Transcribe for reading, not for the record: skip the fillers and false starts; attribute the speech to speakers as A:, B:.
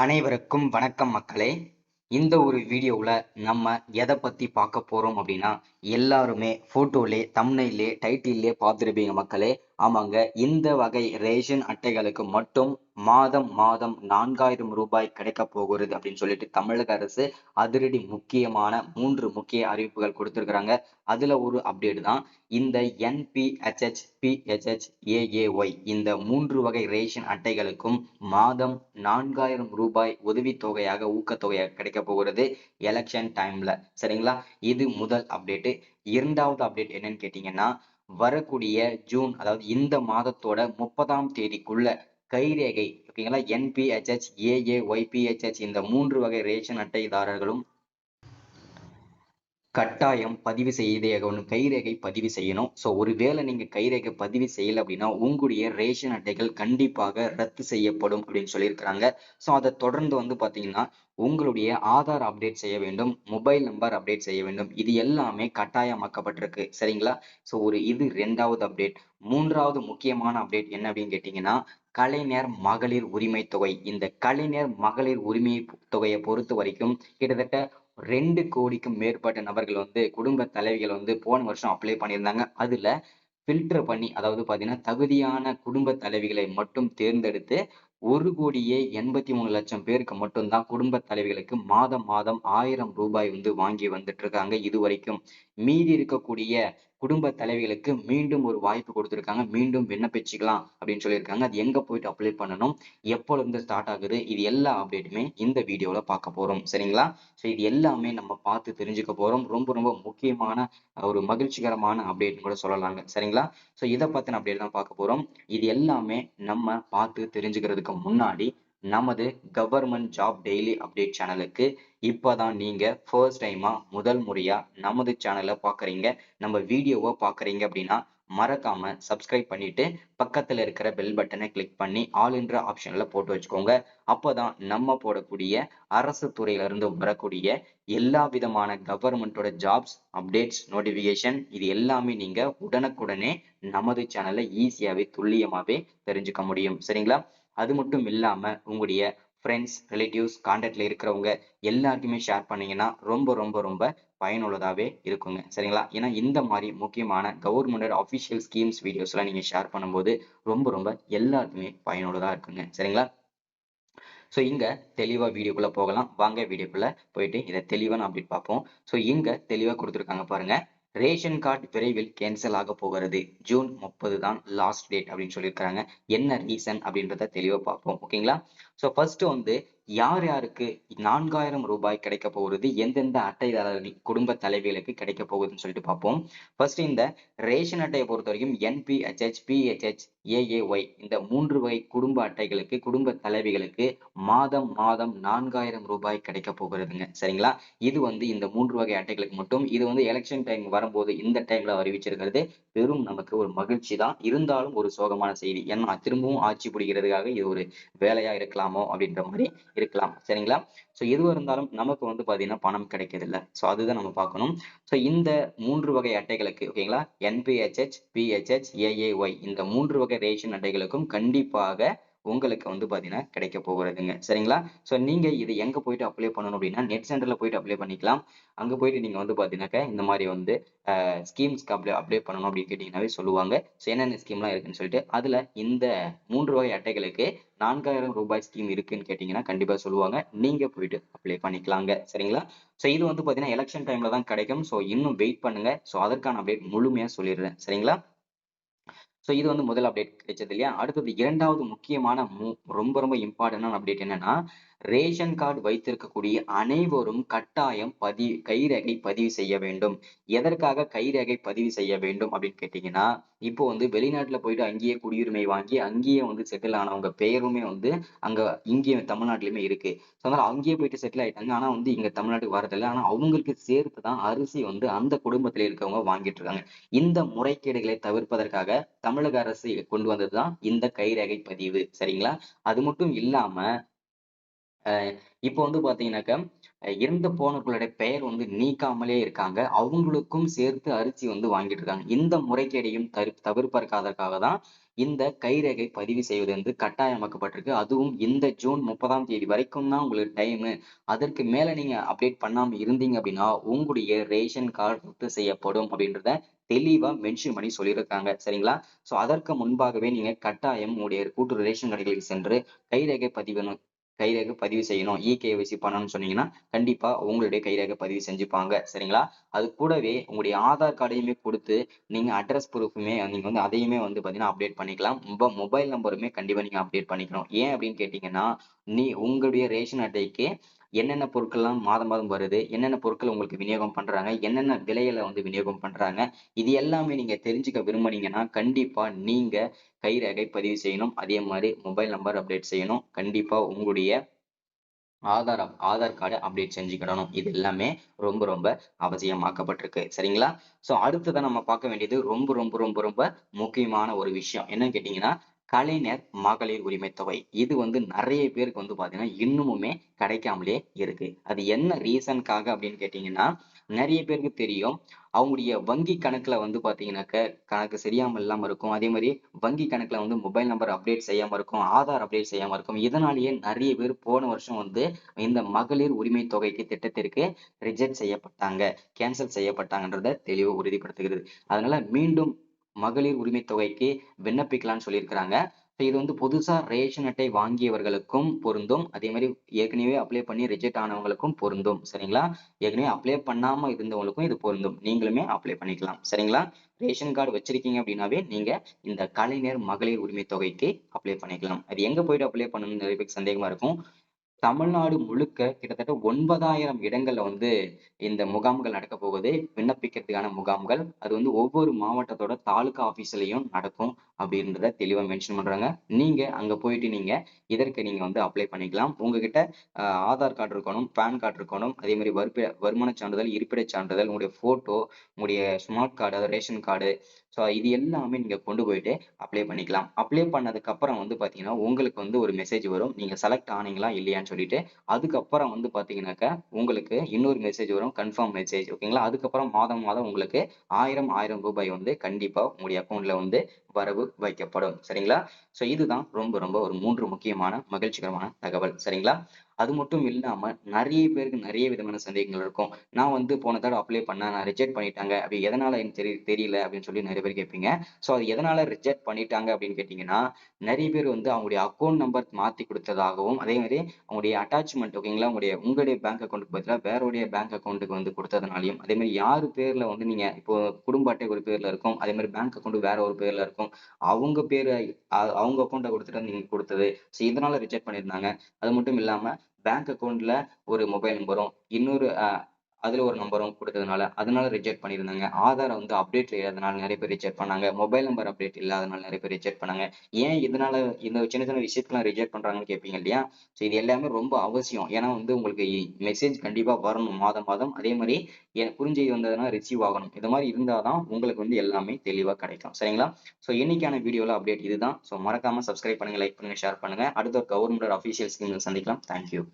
A: அனைவருக்கும் வணக்கம் மக்களே. இந்த ஒரு வீடியோவுல நம்ம எதை பத்தி பார்க்க போறோம் அப்படின்னா, எல்லாருமே போட்டோலே, தம்ப்நெயிலே, டைட்டில்லே பார்த்திருப்பீங்க மக்களே. ஆமாங்க, இந்த வகை ரேஷன் அட்டைகளுக்கு மட்டும் மாதம் மாதம் 4000 ரூபாய் கிடைக்கப் போகிறது அப்படின்னு சொல்லிட்டு தமிழக அரசு அதிரடி முக்கியமான 3 முக்கிய அறிவிப்புகள் கொடுத்திருக்கிறாங்க. அதுல ஒரு அப்டேட் தான் இந்த NPHH, PHH, AAY இந்த 3 வகை ரேஷன் அட்டைகளுக்கும் மாதம் 4000 ரூபாய் உதவித்தொகையாக ஊக்கத்தொகையாக கிடைக்க போகிறது எலெக்ஷன் டைம்ல. சரிங்களா? இது முதல் அப்டேட். இரண்டாவது அப்டேட் என்னன்னு கேட்டீங்கன்னா, வரக்கூடிய ஜூன், அதாவது இந்த மாதத்தோட 30ஆம் தேதிக்குள்ள கைரேகை, ஓகேங்களா, NPHH, AAY, PHH இந்த 3 வகை ரேஷன் அட்டைதாரர்களும் கட்டாயம் பதிவு செய்தே ஆகணும். கைரேகை பதிவு செய்யணும். ஸோ ஒருவேளை நீங்க கைரேகை பதிவு செய்யல அப்படின்னா உங்களுடைய ரேஷன் அட்டைகள் கண்டிப்பாக ரத்து செய்யப்படும் அப்படின்னு சொல்லியிருக்கிறாங்க. ஸோ அதை தொடர்ந்து பாத்தீங்கன்னா உங்களுடைய ஆதார் அப்டேட் செய்ய வேண்டும், மொபைல் நம்பர் அப்டேட் செய்ய வேண்டும். இது எல்லாமே கட்டாயமாக்கப்பட்டிருக்கு. சரிங்களா? ஸோ இது 2வது அப்டேட். 3வது முக்கியமான அப்டேட் என்ன அப்படின்னு கேட்டீங்கன்னா, கலைஞர் மகளிர் உரிமை தொகை. இந்த கலைஞர் மகளிர் உரிமை தொகையை பொறுத்த வரைக்கும் கிட்டத்தட்ட 2 கோடிக்கும் மேற்பட்ட நபர்கள் குடும்ப தலைவிகள் போன வருஷம் அப்ளை பண்ணியிருந்தாங்க. அதுல ஃபில்டர் பண்ணி, அதாவது பாத்தீங்கன்னா தகுதியான குடும்ப தலைவிகளை மட்டும் தேர்ந்தெடுத்து 1,83,00,000 பேருக்கு மட்டும்தான் குடும்ப தலைவிகளுக்கு மாதம் மாதம் 1000 ரூபாய் வாங்கி வந்துட்டு இருக்காங்க இதுவரைக்கும். மீதி இருக்கக்கூடிய குடும்ப தலைவிகளுக்கு மீண்டும் ஒரு வாய்ப்பு கொடுத்திருக்காங்க. மீண்டும் விண்ணப்பிச்சுக்கலாம் அப்படின்னு சொல்லியிருக்காங்க. அது எங்க போயிட்டு அப்ளை பண்ணணும், எப்போல இருந்து ஸ்டார்ட் ஆகுது, இது எல்லா அப்டேட்டுமே இந்த வீடியோல பார்க்க போறோம். சரிங்களா? ஸோ இது எல்லாமே நம்ம பார்த்து தெரிஞ்சுக்க போறோம். ரொம்ப ரொம்ப முக்கியமான ஒரு மகிழ்ச்சிகரமான அப்டேட்னு கூட சொல்லலாங்க. சரிங்களா? ஸோ இதை பத்தின அப்டேட் தான் பார்க்க போறோம். இது எல்லாமே நம்ம பார்த்து தெரிஞ்சுக்கிறதுக்கு முன்னாடி நமது கவர்மெண்ட் ஜாப் டெய்லி அப்டேட் சேனலுக்கு இப்பதான் நீங்க ஃபர்ஸ்ட் டைமா முதல் முறையா நமது சேனலை பார்க்குறீங்க, நம்ம வீடியோவை பார்க்குறீங்க அப்படின்னா மறக்காம சப்ஸ்கிரைப் பண்ணிட்டு பக்கத்துல இருக்கிற பெல் பட்டனை கிளிக் பண்ணி ஆல் என்ற ஆப்ஷன்ல போட்டு வச்சுக்கோங்க. அப்பதான் நம்ம போடக்கூடிய அரசு துறையில இருந்து வரக்கூடிய எல்லா விதமான கவர்மெண்டோட ஜாப்ஸ் அப்டேட்ஸ் நோட்டிபிகேஷன் இது எல்லாமே நீங்க உடனுக்குடனே நமது சேனல்ல ஈஸியாவே துல்லியமாவே தெரிஞ்சுக்க முடியும். சரிங்களா? அது மட்டும் இல்லாம உங்களுடைய ஃப்ரெண்ட்ஸ், ரிலேட்டிவ்ஸ், கான்டாக்ட்ல இருக்கிறவங்க எல்லாருக்குமே ஷேர் பண்ணீங்கன்னா ரொம்ப ரொம்ப ரொம்ப பயனுள்ளதாவே இருக்குங்க. சரிங்களா? ஏன்னா இந்த மாதிரி முக்கியமான கவர்மெண்டோட அஃபிஷியல் ஸ்கீம்ஸ் வீடியோஸ் எல்லாம் நீங்க ஷேர் பண்ணும்போது ரொம்ப ரொம்ப எல்லாருக்குமே பயனுள்ளதா இருக்குங்க. சரிங்களா? ஸோ இங்க தெளிவா வீடியோக்குள்ள போகலாம். வாங்க வீடியோக்குள்ள போயிட்டு இதை தெளிவான அப்டேட் பார்ப்போம். ஸோ இங்க தெளிவா கொடுத்துருக்காங்க பாருங்க. ரேஷன் கார்டு விரைவில் கேன்சல் ஆக போகிறது. ஜூன் 30 தான் லாஸ்ட் டேட் அப்படின்னு சொல்லியிருக்காங்க. என்ன ரீசன் அப்படின்றத தெளிவா பார்ப்போம். ஓகேங்களா? ஸோ ஃபர்ஸ்ட் யார் யாருக்கு 4000 ரூபாய் கிடைக்க போகிறது, எந்தெந்த அட்டைதாரர்கள் குடும்ப தலைவிகளுக்கு கிடைக்க போகுதுன்னு சொல்லிட்டு பார்ப்போம். ஃபர்ஸ்ட் இந்த ரேஷன் அட்டையை பொறுத்த வரைக்கும் NPHH, PHH, AAY இந்த 3 வகை குடும்ப அட்டைகளுக்கு குடும்ப தலைவிகளுக்கு மாதம் மாதம் 4000 ரூபாய் கிடைக்க போகிறதுங்க. சரிங்களா? இது இந்த 3 வகை அட்டைகளுக்கு மட்டும். இது எலெக்ஷன் டைம் வரும்போது இந்த டைம்ல அறிவிச்சிருக்கிறது பெரும் நமக்கு ஒரு மகிழ்ச்சி தான். இருந்தாலும் ஒரு சோகமான செய்தி. ஏன்னா திரும்பவும் ஆட்சி பிடிக்கிறதுக்காக இது ஒரு வேலையா இருக்கலாமோ அப்படின்ற மாதிரி இருக்கலாம். சரிங்களா? சோ எதுவா இருந்தாலும் நமக்கு பாத்தீங்கன்னா பணம் கிடைக்கிறது இல்ல. சோ அதுதான் நம்ம பார்க்கணும். சோ இந்த 3 வகை அட்டைகளுக்கு, ஓகேங்களா, NPHH, PHH, AAY இந்த 3 வகை ரேஷன் அட்டைகளுக்கும் கண்டிப்பாக உங்களுக்கு பாத்தீங்கன்னா கிடைக்க போகிறதுங்க. சரிங்களா? சோ நீங்க இது எங்க போயிட்டு அப்ளை பண்ணணும் அப்படின்னா நெட் சென்டர்ல போயிட்டு அப்ளை பண்ணிக்கலாம். அங்க போயிட்டு நீங்க பாத்தீங்கன்னாக்க இந்த மாதிரி ஸ்கீம்ஸ்க்கு அப்ளை பண்ணணும் அப்படின்னு கேட்டீங்கன்னாவே சொல்லுவாங்க. சோ என்னென்ன ஸ்கீம்லாம் இருக்குன்னு சொல்லிட்டு அதுல இந்த 3 வகை அட்டைகளுக்கு 4000 ரூபாய் ஸ்கீம் இருக்குன்னு கேட்டீங்கன்னா கண்டிப்பா சொல்லுவாங்க. நீங்க போயிட்டு அப்ளை பண்ணிக்கலாங்க. சரிங்களா? சோ இது பாத்தீங்கன்னா எலெக்ஷன் டைம்ல தான் கிடைக்கும். சோ இன்னும் வெயிட் பண்ணுங்க. சோ அதற்கான அப்டேட் முழுமையா சொல்லிடுறேன். சரிங்களா? சோ இது முதல் அப்டேட் கிடைச்சது இல்லையா? அடுத்தது 2வது முக்கியமான ரொம்ப ரொம்ப இம்பார்ட்டன்டான அப்டேட் என்னன்னா, ரேஷன் கார்டு வைத்திருக்கக்கூடிய அனைவரும் கட்டாயம் கைரேகை பதிவு செய்ய வேண்டும். எதற்காக கைரேகை பதிவு செய்ய வேண்டும் அப்படின்னு கேட்டீங்கன்னா, இப்போ வெளிநாட்டுல போயிட்டு அங்கேயே குடியுரிமை வாங்கி அங்கேயே செட்டில் ஆனவங்க பெயருமே அங்க இங்கேயே தமிழ்நாட்டிலுமே இருக்கு. ஸோ அதனால அங்கேயே போயிட்டு செட்டில் ஆயிட்டாங்க. ஆனா இங்க தமிழ்நாட்டுக்கு வரதில்ல. ஆனா அவங்களுக்கு சேர்த்து தான் அரிசி அந்த குடும்பத்தில இருக்கவங்க வாங்கிட்டு இருக்காங்க. இந்த முறைகேடுகளை தவிர்ப்பதற்காக தமிழக அரசு கொண்டு வந்ததுதான் இந்த கைரேகை பதிவு. சரிங்களா? அது மட்டும் இல்லாம இப்போ பாத்தீங்கன்னாக்க இறந்து போனவர்களுடைய பெயர் நீக்காமலே இருக்காங்க. அவங்களுக்கும் சேர்த்து அரிசி வாங்கிட்டு இருக்காங்க. இந்த முறைகேடையும் தவிர்ப்பதற்காக தான் இந்த கைரேகை பதிவு செய்வது வந்து கட்டாயமாக்கப்பட்டிருக்கு. அதுவும் இந்த ஜூன் 30ஆம் தேதி வரைக்கும் தான் உங்களுக்கு டைமு. அதற்கு மேல நீங்க அப்டேட் பண்ணாம இருந்தீங்க அப்படின்னா, உங்களுடைய ரேஷன் கார்டு ரத்து செய்யப்படும் அப்படின்றத தெளிவா மென்ஷன் பண்ணி சொல்லியிருக்காங்க. சரிங்களா? ஸோ அதற்கு முன்பாகவே நீங்க கட்டாயம் உங்களுடைய கூட்டுறவு ரேஷன் கடைகளுக்கு சென்று கைரேகை கைரேகை பதிவு செய்யணும். இ-கேஒய்சி பண்ணணும்னு சொன்னீங்கன்னா, கண்டிப்பா உங்களுடைய கைரேகை பதிவு செஞ்சுப்பாங்க. சரிங்களா? அது கூடவே உங்களுடைய ஆதார் கார்டையுமே குடுத்து, நீங்க அட்ரஸ் ப்ரூஃப்மே நீங்க வந்து அதையுமே வந்து பார்த்தீங்கன்னா, அப்டேட் பண்ணிக்கலாம். மொபைல் நம்பருமே கண்டிப்பா நீங்க அப்டேட் பண்ணிக்கணும். ஏன் அப்படின்னு கேட்டீங்கன்னா, உங்களுடைய ரேஷன் அட்டைக்கு என்னென்ன பொருட்கள்லாம் மாதம் மாதம் வருது, என்னென்ன பொருட்கள் உங்களுக்கு விநியோகம் பண்றாங்க, என்னென்ன விலையில வந்து விநியோகம் பண்றாங்க, இது எல்லாமே நீங்க தெரிஞ்சுக்க விரும்புனீங்கன்னா, கண்டிப்பா நீங்க கைரேகை பதிவு செய்யணும். அதே மாரி மொபைல் நம்பர் அப்டேட் செய்யணும். கண்டிப்பா உங்களுடைய ஆதார் கார்ட அப்டேட் செஞ்சுக்கிடணும். இது எல்லாமே ரொம்ப ரொம்ப அவசியமாக்கப்பட்டிருக்கு. சரிங்களா? ஸோ அடுத்ததா நம்ம பார்க்க வேண்டியது ரொம்ப ரொம்ப ரொம்ப ரொம்ப முக்கியமான ஒரு விஷயம். என்னன்னு கேட்டீங்கன்னா, கலைஞர் மகளிர் உரிமை தொகை. இது வந்து நெறைய பேருக்கு வந்து பார்த்தீங்கன்னா, இன்னமுமே கிடைக்காமலே இருக்கு. அது என்ன ரீசன்க்காக அப்படின்னு கேட்டீங்கன்னா, நெறைய பேருக்கு தெரியும். அவங்களுடைய வங்கி கணக்குல வந்து பார்த்தீங்கன்னாக்க, கணக்கு சரியாம இல்லாம இருக்கும். அதே மாரி வங்கி கணக்குல வந்து மொபைல் நம்பர் அப்டேட் செய்யாம இருக்கும். ஆதார் அப்டேட் செய்யாம இருக்கும். இதனாலேயே நெறைய பேர் போன வருஷம் வந்து இந்த மகளிர் உரிமை தொகைக்கு திட்டத்திற்கு ரிஜெக்ட் செய்யப்பட்டாங்க. கேன்சல் செய்யப்பட்டாங்கன்றத தெளிவா உறுதிப்படுத்துகிறது. அதனால மீண்டும் மகளிர் உரிமை தொகைக்கு விண்ணப்பிக்கலாம்னு சொல்லியிருக்கிறாங்க. இது வந்து புதுசா ரேஷன் அட்டை வாங்கியவர்களுக்கும் பொருந்தும். அதே மாரி ஏற்கனவே அப்ளை பண்ணி ரிஜெக்ட் ஆனவங்களுக்கும் பொருந்தும். சரிங்களா? ஏற்கனவே அப்ளை பண்ணாம இருந்தவங்களுக்கும் இது பொருந்தும். நீங்களுமே அப்ளை பண்ணிக்கலாம். சரிங்களா? ரேஷன் கார்டு வச்சிருக்கீங்க அப்படின்னாவே நீங்க இந்த கலைஞர் மகளிர் உரிமை தொகைக்கு அப்ளை பண்ணிக்கலாம். அது எங்க போயிட்டு அப்ளை பண்ணணும்னு நெறைய பேருக்கு சந்தேகமா இருக்கும். தமிழ்நாடு முழுக்க கிட்டத்தட்ட 9,000 இடங்கள்ல வந்து இந்த முகாம்கள் நடக்கப் போகுது. விண்ணப்பிக்கிறதுக்கான முகாம்கள். அது வந்து ஒவ்வொரு மாவட்டத்தோட தாலுகா ஆபீஸ்லயும் நடக்கும் அப்படின்றத தெளிவா மென்ஷன் பண்றாங்க. நீங்க அங்க போயிட்டு இதற்கு நீங்க வந்து அப்ளை பண்ணிக்கலாம். உங்ககிட்ட ஆதார் கார்டு இருக்கணும், பான் கார்டு இருக்கணும். அதே மாரி வருமானச் சான்றிதழ், இருப்பிடச் சான்றிதழ், உங்களுடைய ஃபோட்டோ, உங்களுடைய ஸ்மார்ட் கார்டு, அதாவது ரேஷன் கார்டு. ஸோ இது எல்லாமே நீங்க கொண்டு போயிட்டு அப்ளை பண்ணிக்கலாம். அப்ளை பண்ணதுக்கு அப்புறம் வந்து பார்த்தீங்கன்னா, உங்களுக்கு வந்து ஒரு மெசேஜ் வரும். நீங்க செலக்ட் ஆனீங்களா இல்லையான்னு சொல்லிட்டு. அதுக்கப்புறம் வந்து பார்த்தீங்கன்னாக்கா, உங்களுக்கு இன்னொரு மெசேஜ் வரும். கன்ஃபர்ம் மெசேஜ் ஓகேங்களா? அதுக்கப்புறம் மாதம் மாதம் உங்களுக்கு ரூ. 1000 வந்து கண்டிப்பா உங்களுடைய அக்கவுண்ட்ல வந்து வரவு வைக்கப்படும். சரிங்களா? ஸோ இதுதான் ரொம்ப ரொம்ப ஒரு 3 முக்கியமான மகிழ்ச்சிகரமான தகவல். சரிங்களா? அது மட்டும் இல்லாம நெறைய பேருக்கு நெறைய விதமான சந்தேகங்கள் இருக்கும். நான் வந்து போன தடவ அப்ளை பண்ணேன். நான் ரிஜெக்ட் பண்ணிட்டாங்க. அப்படி எதனால எனக்கு தெரியல அப்படின்னு சொல்லி நெறைய பேர் கேட்பீங்க. ஸோ அது எதனால ரிஜெக்ட் பண்ணிட்டாங்க அப்படின்னு கேட்டீங்கன்னா, நெறைய பேர் வந்து அவங்களுடைய அக்கவுண்ட் நம்பர் மாத்தி குடுத்ததாகவும், அதே மாரி அவங்களுடைய அட்டாச்மென்ட் ஓகேங்களா? உங்களுடைய பேங்க் அக்கவுண்ட்க்கு பதிலா வேறோருடைய பேங்க் அக்கவுண்ட்க்கு வந்து குடுத்ததுனாலயும், அதே மாரி யாரு பேர்ல வந்து நீங்க இப்போ குடும்ப அட்டை ஒரு பேர்ல இருக்கும். அதே மாரி பேங்க் அக்கவுண்ட் வேற ஒரு பேர்ல இருக்கும். அவங்க பேரு அவங்க அக்கவுண்ட்ட குடுத்துட்டு வந்து நீங்க குடுத்தது. ஸோ இதனால ரிஜெக்ட் பண்ணியிருந்தாங்க. அது மட்டும் இல்லாம பேங்க் அக்கவுண்ட்ல ஒரு மொபைல் நம்பரும், இன்னொரு அதுல ஒரு நம்பரும் குடுத்ததுனால, அதனால ரிஜெக்ட் பண்ணியிருந்தாங்க. ஆதார் வந்து அப்டேட் இல்லாதனால நெறைய பேர் ரிஜெக்ட் பண்ணாங்க. மொபைல் நம்பர் அப்டேட் இல்லாதனால நெறைய பேர் ரிஜெக்ட் பண்ணாங்க. ஏன் இதனால இந்த சின்ன சின்ன விஷயத்துக்கெல்லாம் ரிஜெக்ட் பண்றாங்கன்னு கேட்பீங்க இல்லையா? ஸோ இது எல்லாமே ரொம்ப அவசியம். ஏன்னா வந்து உங்களுக்கு மெசேஜ் கண்டிப்பா வரணும் மாதம் மாதம். அதே மாரி குறுஞ்செய்தி வந்ததுன்னா ரிசீவ் ஆகணும். இந்த மாரி இருந்தா தான் உங்களுக்கு வந்து எல்லாமே தெளிவா கிடைக்கும். சரிங்களா? ஸோ இன்னைக்கான வீடியோல அப்டேட் இதுதான். ஸோ மறக்காம சப்ஸ்கிரைப் பண்ணுங்க, லைக் பண்ணுங்க, ஷேர் பண்ணுங்க. அடுத்த ஒரு கவர்மெண்ட் அஃபிஷியல் ஸ்கீம்ல சந்திக்கலாம். Thank you.